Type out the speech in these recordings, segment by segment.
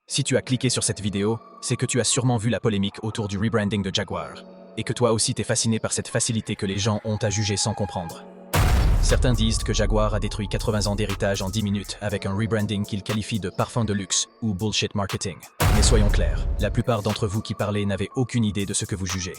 Si tu as cliqué sur cette vidéo, c'est que tu as sûrement vu la polémique autour du rebranding de Jaguar. Et que toi aussi t'es fasciné par cette facilité que les gens ont à juger sans comprendre. Certains disent que Jaguar a détruit 80 ans d'héritage en 10 minutes avec un rebranding qu'ils qualifient de parfum de luxe ou bullshit marketing. Mais soyons clairs, la plupart d'entre vous qui parlez n'avez aucune idée de ce que vous jugez.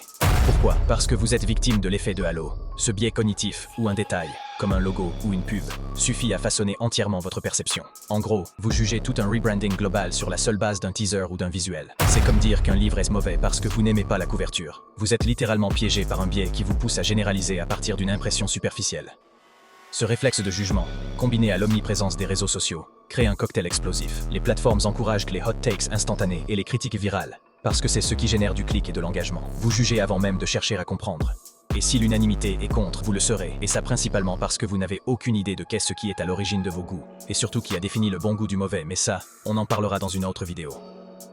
Pourquoi? Parce que vous êtes victime de l'effet de halo. Ce biais cognitif ou un détail, comme un logo ou une pub, suffit à façonner entièrement votre perception. En gros, vous jugez tout un rebranding global sur la seule base d'un teaser ou d'un visuel. C'est comme dire qu'un livre est mauvais parce que vous n'aimez pas la couverture. Vous êtes littéralement piégé par un biais qui vous pousse à généraliser à partir d'une impression superficielle. Ce réflexe de jugement, combiné à l'omniprésence des réseaux sociaux, crée un cocktail explosif. Les plateformes encouragent les hot takes instantanés et les critiques virales, parce que c'est ce qui génère du clic et de l'engagement. Vous jugez avant même de chercher à comprendre. Et si l'unanimité est contre, vous le serez, et ça principalement parce que vous n'avez aucune idée de qu'est-ce qui est à l'origine de vos goûts, et surtout qui a défini le bon goût du mauvais, mais ça, on en parlera dans une autre vidéo.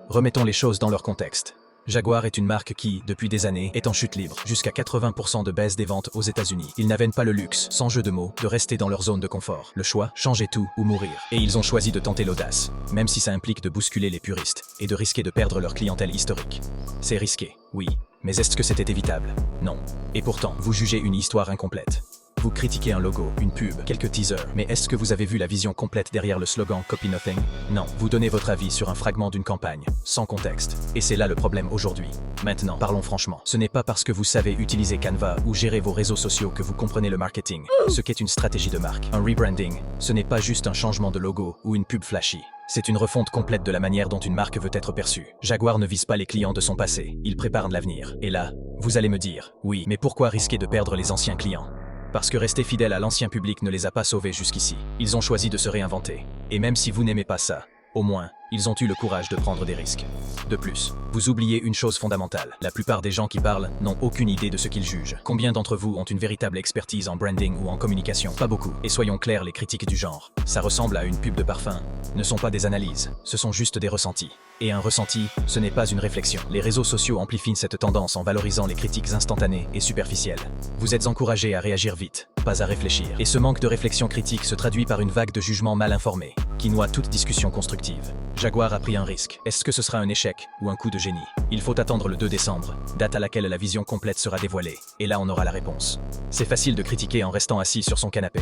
Remettons les choses dans leur contexte. Jaguar est une marque qui, depuis des années, est en chute libre, jusqu'à 80% de baisse des ventes aux États-Unis. Ils n'avaient pas le luxe, sans jeu de mots, de rester dans leur zone de confort. Le choix, changer tout ou mourir. Et ils ont choisi de tenter l'audace, même si ça implique de bousculer les puristes, et de risquer de perdre leur clientèle historique. C'est risqué, oui, mais est-ce que c'était évitable? Non. Et pourtant, vous jugez une histoire incomplète. Vous critiquez un logo, une pub, quelques teasers, mais est-ce que vous avez vu la vision complète derrière le slogan « Copy Nothing » ? Non, vous donnez votre avis sur un fragment d'une campagne, sans contexte. Et c'est là le problème aujourd'hui. Maintenant, parlons franchement. Ce n'est pas parce que vous savez utiliser Canva ou gérer vos réseaux sociaux que vous comprenez le marketing, ce qu'est une stratégie de marque. Un rebranding, ce n'est pas juste un changement de logo ou une pub flashy. C'est une refonte complète de la manière dont une marque veut être perçue. Jaguar ne vise pas les clients de son passé, il prépare l'avenir. Et là, vous allez me dire, oui, mais pourquoi risquer de perdre les anciens clients ? Parce que rester fidèle à l'ancien public ne les a pas sauvés jusqu'ici. Ils ont choisi de se réinventer. Et même si vous n'aimez pas ça, au moins, ils ont eu le courage de prendre des risques. De plus, vous oubliez une chose fondamentale. La plupart des gens qui parlent n'ont aucune idée de ce qu'ils jugent. Combien d'entre vous ont une véritable expertise en branding ou en communication? Pas beaucoup. Et soyons clairs, les critiques du genre « ça ressemble à une pub de parfum » ne sont pas des analyses, ce sont juste des ressentis. Et un ressenti, ce n'est pas une réflexion. Les réseaux sociaux amplifient cette tendance en valorisant les critiques instantanées et superficielles. Vous êtes encouragé à réagir vite, pas à réfléchir. Et ce manque de réflexion critique se traduit par une vague de jugements mal informés, qui noie toute discussion constructive. Jaguar a pris un risque. Est-ce que ce sera un échec ou un coup de génie? Il faut attendre le 2 décembre, date à laquelle la vision complète sera dévoilée. Et là, on aura la réponse. C'est facile de critiquer en restant assis sur son canapé.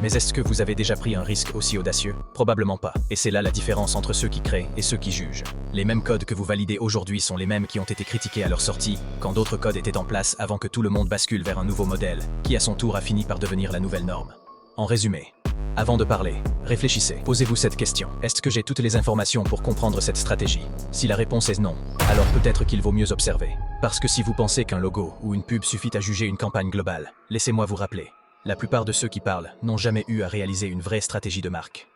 Mais est-ce que vous avez déjà pris un risque aussi audacieux? Probablement pas. Et c'est là la différence entre ceux qui créent et ceux qui jugent. Les mêmes codes que vous validez aujourd'hui sont les mêmes qui ont été critiqués à leur sortie, quand d'autres codes étaient en place avant que tout le monde bascule vers un nouveau modèle, qui à son tour a fini par devenir la nouvelle norme. En résumé, avant de parler, réfléchissez. Posez-vous cette question. Est-ce que j'ai toutes les informations pour comprendre cette stratégie? Si la réponse est non, alors peut-être qu'il vaut mieux observer. Parce que si vous pensez qu'un logo ou une pub suffit à juger une campagne globale, laissez-moi vous rappeler. La plupart de ceux qui parlent n'ont jamais eu à réaliser une vraie stratégie de marque.